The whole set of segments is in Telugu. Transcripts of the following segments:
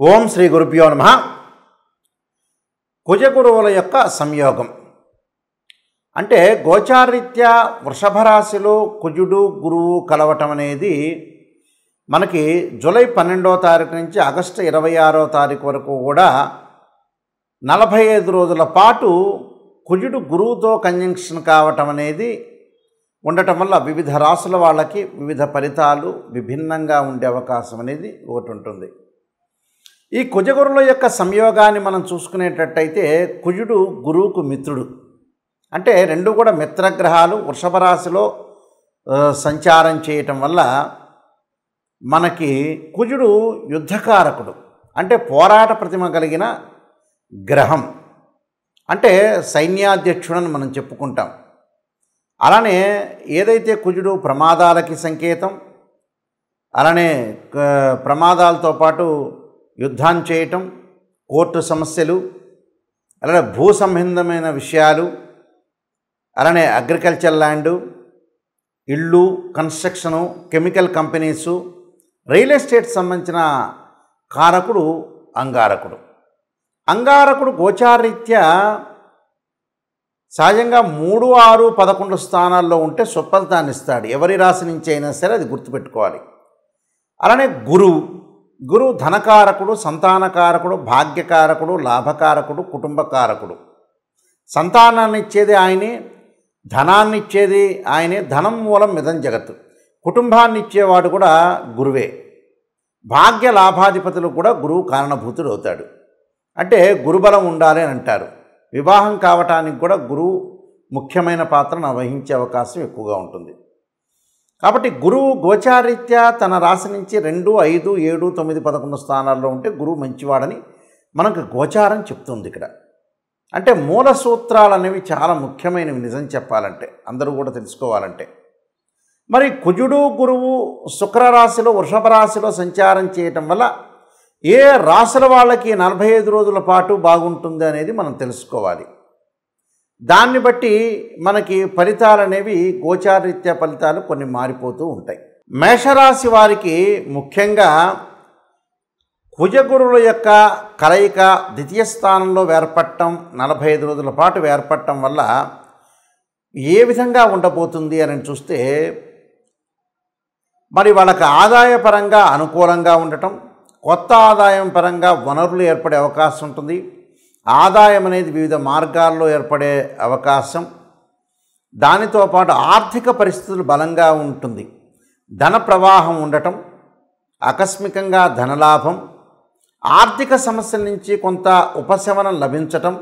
ఓం శ్రీ గురుభ్యో నమః. కుజగురువుల యొక్క సంయోగం అంటే గోచారరీత్యా వృషభ రాశిలో కుజుడు గురువు కలవటం అనేది మనకి జూలై 12వ తారీఖు నుంచి ఆగస్టు 26వ తారీఖు వరకు కూడా 45 రోజుల పాటు కుజుడు గురువుతో కంజంక్షన్ కావటం అనేది ఉండటం వల్ల వివిధ రాశుల వాళ్ళకి వివిధ ఫలితాలు విభిన్నంగా ఉండే అవకాశం అనేది ఒకటి ఉంటుంది. ఈ కుజగురుల యొక్క సంయోగాన్ని మనం చూసుకునేటట్టయితే కుజుడు గురువుకు మిత్రుడు, అంటే రెండు కూడా మిత్రగ్రహాలు వృషభ రాశిలో సంచారం చేయటం వల్ల మనకి కుజుడు యుద్ధకారకుడు, అంటే పోరాట ప్రతిమ కలిగిన గ్రహం, అంటే సైన్యాధ్యక్షుడని మనం చెప్పుకుంటాం. అలానే ఏదైతే కుజుడు ప్రమాదాలకి సంకేతం, అలానే ప్రమాదాలతో పాటు యుద్ధం చేయటం, కోర్టు సమస్యలు, అలానే భూ సంబంధమైన విషయాలు, అలానే అగ్రికల్చర్ ల్యాండు, ఇళ్ళు, construction, chemical companies, real estate సంబంధించిన కారకుడు అంగారకుడు. అంగారకుడు గోచారరీత్యా సహజంగా 3, 6, 11 స్థానాల్లో ఉంటే సుఫలితాన్ని ఇస్తాడు. ఎవరి రాశి నుంచి అయినా సరే అది గుర్తుపెట్టుకోవాలి. అలానే గురువు ధనకారకుడు, సంతానకారకుడు, భాగ్యకారకుడు, లాభకారకుడు, కుటుంబకారకుడు. సంతానాన్ని ఇచ్చేది ఆయనే, ధనాన్ని ఇచ్చేది ఆయనే. ధనం మూలం మిదం జగత్తు. కుటుంబాన్ని ఇచ్చేవాడు కూడా గురువే. భాగ్య లాభాధిపతులు కూడా గురువు కారణభూతుడు అవుతాడు. అంటే గురుబలం ఉండాలి అని అంటారు. వివాహం కావటానికి కూడా గురువు ముఖ్యమైన పాత్రను వహించే అవకాశం ఎక్కువగా ఉంటుంది. కాబట్టి గురువు గోచారీత్యా తన రాశి నుంచి 2, 5, 7, 9, 11 స్థానాల్లో ఉంటే గురువు మంచివాడని మనకు గోచారం చెప్తుంది. ఇక్కడ అంటే మూల సూత్రాలు అనేవి చాలా ముఖ్యమైనవి నిజం చెప్పాలంటే, అందరూ కూడా తెలుసుకోవాలంటే. మరి కుజుడు గురువు శుక్రరాశిలో వృషభ రాశిలో సంచారం చేయటం వల్ల ఏ రాశుల వాళ్ళకి 45 రోజుల పాటు బాగుంటుంది అనేది మనం తెలుసుకోవాలి. దాన్ని బట్టి మనకి ఫలితాలు అనేవి గోచారరీత్యా ఫలితాలు కొన్ని మారిపోతూ ఉంటాయి. మేషరాశి వారికి ముఖ్యంగా కుజగురువుల యొక్క కలయిక ద్వితీయ స్థానంలో ఏర్పడటం, 45 రోజుల పాటు ఏర్పడటం వల్ల ఏ విధంగా ఉండబోతుంది అని చూస్తే, మరి వాళ్ళకి ఆదాయపరంగా అనుకూలంగా ఉండటం, కొత్త ఆదాయం పరంగా వనరులు ఏర్పడే అవకాశం ఉంటుంది. ఆదాయం అనేది వివిధ మార్గాల్లో ఏర్పడే అవకాశం, దానితో పాటు ఆర్థిక పరిస్థితులు బలంగా ఉంటుంది. ధన ప్రవాహం ఉండటం, ఆకస్మికంగా ధనలాభం, ఆర్థిక సమస్యల నుంచి కొంత ఉపశమనం లభించటం,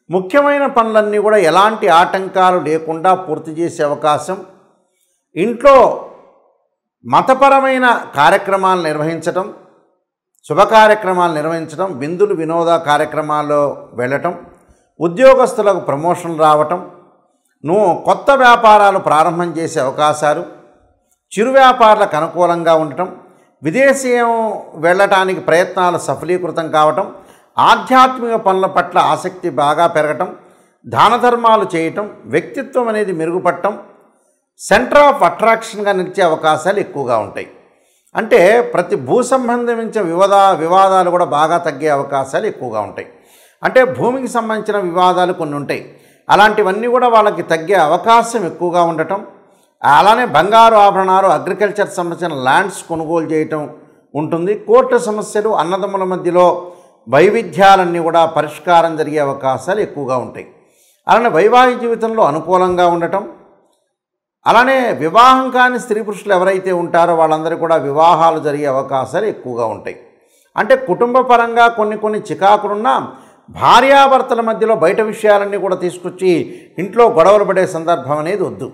ముఖ్యమైన పనులన్నీ కూడా ఎలాంటి ఆటంకాలు లేకుండా పూర్తి చేసే అవకాశం, ఇంట్లో మతపరమైన కార్యక్రమాలు నిర్వహించటం, శుభ కార్యక్రమాలు నిర్వహించడం, విందులు వినోద కార్యక్రమాల్లో వెళ్ళటం, ఉద్యోగస్తులకు ప్రమోషన్లు రావటం, కొత్త వ్యాపారాలు ప్రారంభం చేసే అవకాశాలు, చిరు వ్యాపారులకు అనుకూలంగా ఉండటం, విదేశీయం వెళ్ళటానికి ప్రయత్నాలు సఫలీకృతం కావటం, ఆధ్యాత్మిక పనుల పట్ల ఆసక్తి బాగా పెరగటం, దాన ధర్మాలు చేయటం, వ్యక్తిత్వం అనేది మెరుగుపడటం, సెంటర్ ఆఫ్ అట్రాక్షన్గా నిలిచే అవకాశాలు ఎక్కువగా ఉంటాయి. అంటే ప్రతి భూ సంబంధించిన వివాదాలు కూడా బాగా తగ్గే అవకాశాలు ఎక్కువగా ఉంటాయి. అంటే భూమికి సంబంధించిన వివాదాలు కొన్ని ఉంటాయి, అలాంటివన్నీ కూడా వాళ్ళకి తగ్గే అవకాశం ఎక్కువగా ఉండటం. అలానే బంగారు ఆభరణాలు, అగ్రికల్చర్ సంబంధించిన ల్యాండ్స్ కొనుగోలు చేయటం ఉంటుంది. కోర్టు సమస్యలు, అన్నదమ్ముల మధ్యలో వైవిధ్యాలన్నీ కూడా పరిష్కారం జరిగే అవకాశాలు ఎక్కువగా ఉంటాయి. అలానే వైవాహిక జీవితంలో అనుకూలంగా ఉండటం, అలానే వివాహం కాని స్త్రీ పురుషులు ఎవరైతే ఉంటారో వాళ్ళందరూ కూడా వివాహాలు జరిగే అవకాశాలు ఎక్కువగా ఉంటాయి. అంటే కుటుంబ పరంగా కొన్ని చికాకులున్నా భార్యాభర్తల మధ్యలో బయట విషయాలన్నీ కూడా తీసుకొచ్చి ఇంట్లో గొడవలు పడే సందర్భం అనేది వద్దు.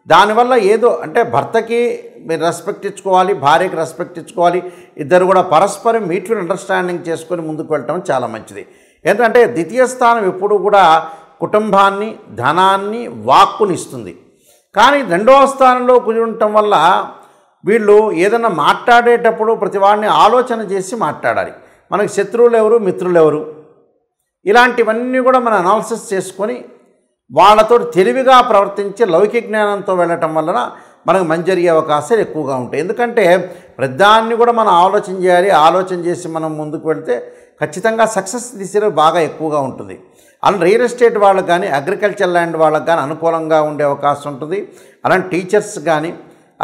దానివల్ల ఏదో అంటే భర్తకి మీరు రెస్పెక్ట్ ఇచ్చుకోవాలి, భార్యకి రెస్పెక్ట్ ఇచ్చుకోవాలి. ఇద్దరు కూడా పరస్పరం మ్యూచువల్ అండర్స్టాండింగ్ చేసుకొని ముందుకు వెళ్ళటం చాలా మంచిది. ఎందుకంటే ద్వితీయ స్థానం ఎప్పుడూ కూడా కుటుంబాన్ని, ధనాన్ని, వాక్కుని ఇస్తుంది. కానీ 2వ స్థానంలో కుజుడు ఉండటం వల్ల వీళ్ళు ఏదైనా మాట్లాడేటప్పుడు ప్రతివాడిని ఆలోచన చేసి మాట్లాడాలి. మనకి శత్రువులు ఎవరు, మిత్రులు ఎవరు, ఇలాంటివన్నీ కూడా మనం అనాలిసిస్ చేసుకొని వాళ్ళతో తెలివిగా ప్రవర్తించి లౌకిక జ్ఞానంతో వెళ్ళటం వలన మనకు మంచి జరిగే అవకాశాలు ఎక్కువగా ఉంటాయి. ఎందుకంటే ప్రతిదాన్ని కూడా మనం ఆలోచన చేయాలి. ఆలోచన చేసి మనం ముందుకు వెళ్తే ఖచ్చితంగా సక్సెస్ దిశలో బాగా ఎక్కువగా ఉంటుంది. అలా రియల్ ఎస్టేట్ వాళ్ళకి కానీ, అగ్రికల్చర్ ల్యాండ్ వాళ్ళకి కానీ అనుకూలంగా ఉండే అవకాశం ఉంటుంది. అలాంటి టీచర్స్ కానీ,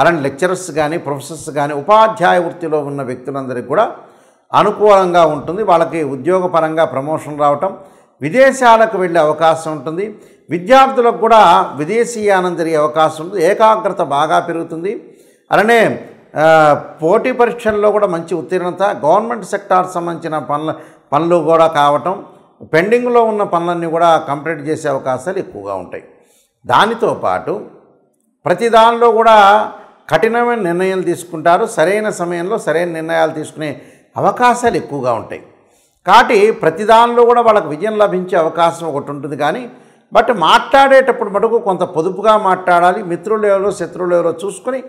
అలాంటి లెక్చరర్స్ కానీ, ప్రొఫెసర్స్ కానీ, ఉపాధ్యాయ వృత్తిలో ఉన్న వ్యక్తులందరికీ కూడా అనుకూలంగా ఉంటుంది. వాళ్ళకి ఉద్యోగపరంగా ప్రమోషన్ రావటం, విదేశాలకు వెళ్ళే అవకాశం ఉంటుంది. విద్యార్థులకు కూడా విదేశీయానం జరిగే అవకాశం ఉంటుంది. ఏకాగ్రత బాగా పెరుగుతుంది. అలానే పోటీ పరీక్షల్లో కూడా మంచి ఉత్తీర్ణత, గవర్నమెంట్ సెక్టార్ సంబంధించిన పనులు కూడా కావటం, పెండింగ్లో ఉన్న పనులన్నీ కూడా కంప్లీట్ చేసే అవకాశాలు ఎక్కువగా ఉంటాయి. దానితో పాటు ప్రతి దానిలో కూడా కఠినమైన నిర్ణయాలు తీసుకుంటారు. సరైన సమయంలో సరైన నిర్ణయాలు తీసుకునే అవకాశాలు ఎక్కువగా ఉంటాయి. కాబట్టి ప్రతి దానిలో కూడా వాళ్ళకు విజయం లభించే అవకాశం ఒకటి ఉంటుంది. కానీ బట్ మాట్లాడేటప్పుడు మటుకు కొంత పొదుపుగా మాట్లాడాలి. మిత్రులు ఎవరో శత్రువులు ఎవరో చూసుకొని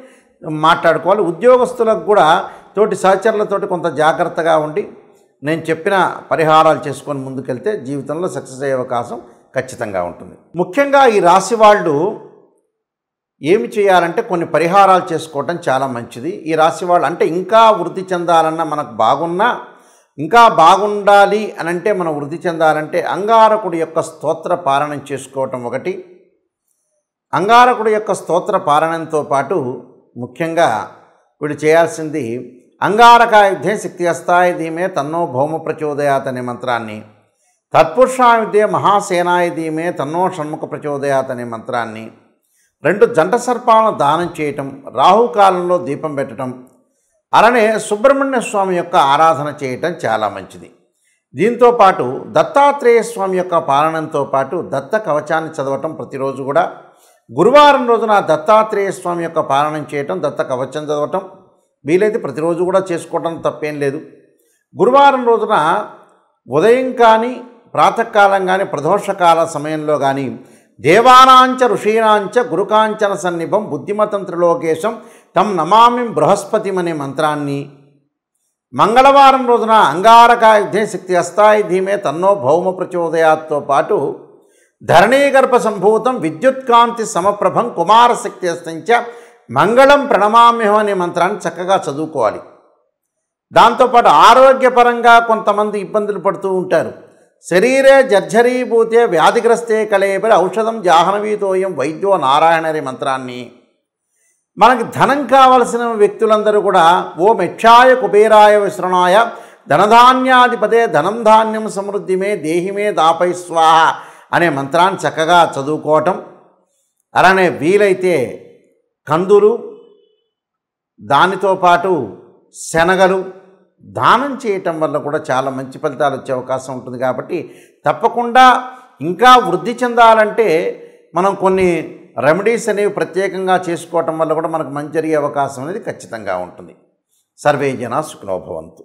మాట్లాడుకోవాలి. ఉద్యోగస్తులకు కూడా తోటి సహచరులతోటి కొంత జాగ్రత్తగా ఉండి నేను చెప్పిన పరిహారాలు చేసుకొని ముందుకెళ్తే జీవితంలో సక్సెస్ అయ్యే అవకాశం ఖచ్చితంగా ఉంటుంది. ముఖ్యంగా ఈ రాశి వాళ్ళు ఏమి చేయాలంటే కొన్ని పరిహారాలు చేసుకోవటం చాలా మంచిది. ఈ రాశి వాళ్ళు అంటే ఇంకా వృద్ధి చెందాలన్నా, మనకు బాగున్నా ఇంకా బాగుండాలి అని అంటే మనం వృద్ధి చెందాలంటే అంగారకుడి యొక్క స్తోత్ర పారాయణం చేసుకోవటం ఒకటి. అంగారకుడి యొక్క స్తోత్ర పారాయణంతో పాటు ముఖ్యంగా వీళ్ళు చేయాల్సింది అంగారకాయుద్ధే శక్తి అస్తాయ ధీమే తన్నో భౌమ ప్రచోదయాత్ అనే మంత్రాన్ని, తత్పురుషాయుద్ధే మహాసేనాయ ధీమే తన్నో షణ్ముఖ ప్రచోదయాత్ అనే మంత్రాన్ని, 2 జంట సర్పాలను దానం చేయటం, రాహుకాలంలో దీపం పెట్టడం, అలానే సుబ్రహ్మణ్య స్వామి యొక్క ఆరాధన చేయటం చాలా మంచిది. దీంతోపాటు దత్తాత్రేయ స్వామి యొక్క పాలనంతో పాటు దత్త కవచాన్ని చదవటం ప్రతిరోజు కూడా. గురువారం రోజున దత్తాత్రేయ స్వామి యొక్క పాలనం చేయటం, దత్త కవచం చదవటం వీలైతే ప్రతిరోజు కూడా చేసుకోవటం తప్పేం లేదు. గురువారం రోజున ఉదయం కానీ, ప్రాతకాలం కానీ, ప్రదోషకాల సమయంలో కానీ దేవానాంచ ఋషీనాంచ గురుకాంచన సన్నిభం బుద్ధిమతం త్రిలోకేశం తం నమామి బృహస్పతిం అనే మంత్రాన్ని, మంగళవారం రోజున అంగారకాయుద్ధే శక్తి అస్తాయ ధీమే తన్నో భౌమ ప్రచోదయాత్తో పాటు ధరణీగర్భ సంభూతం విద్యుత్కాంతి సమప్రభం కుమారశక్తి అస్తంచ మంగళం ప్రణమామ్యహం అనే మంత్రాన్ని చక్కగా చదువుకోవాలి. దాంతోపాటు ఆరోగ్యపరంగా కొంతమంది ఇబ్బందులు పడుతూ ఉంటారు. శరీరే జర్జరీభూతే వ్యాధిగ్రస్తే కళేబరి ఔషధం జాహ్నవీతోయం వైద్యో నారాయణ అనే మంత్రాన్ని, మనకి ధనం కావలసిన వ్యక్తులందరూ కూడా ఓం యక్షాయ కుబేరాయ విశ్రణాయ ధనధాన్యాధిపతే ధనం ధాన్యం సమృద్ధిమే దేహిమే దాపై స్వాహ అనే మంత్రాన్ని చక్కగా చదువుకోవటం, అలానే వీలైతే కందులు, దానితో పాటు శనగలు దానం చేయటం వల్ల కూడా చాలా మంచి ఫలితాలు వచ్చే అవకాశం ఉంటుంది. కాబట్టి తప్పకుండా ఇంకా వృద్ధి చెందాలంటే మనం కొన్ని రెమెడీస్ అనేవి ప్రత్యేకంగా చేసుకోవటం వల్ల కూడా మనకు మంచి జరిగే అవకాశం అనేది ఖచ్చితంగా ఉంటుంది. సర్వే జనా సుఖినో భవంతు.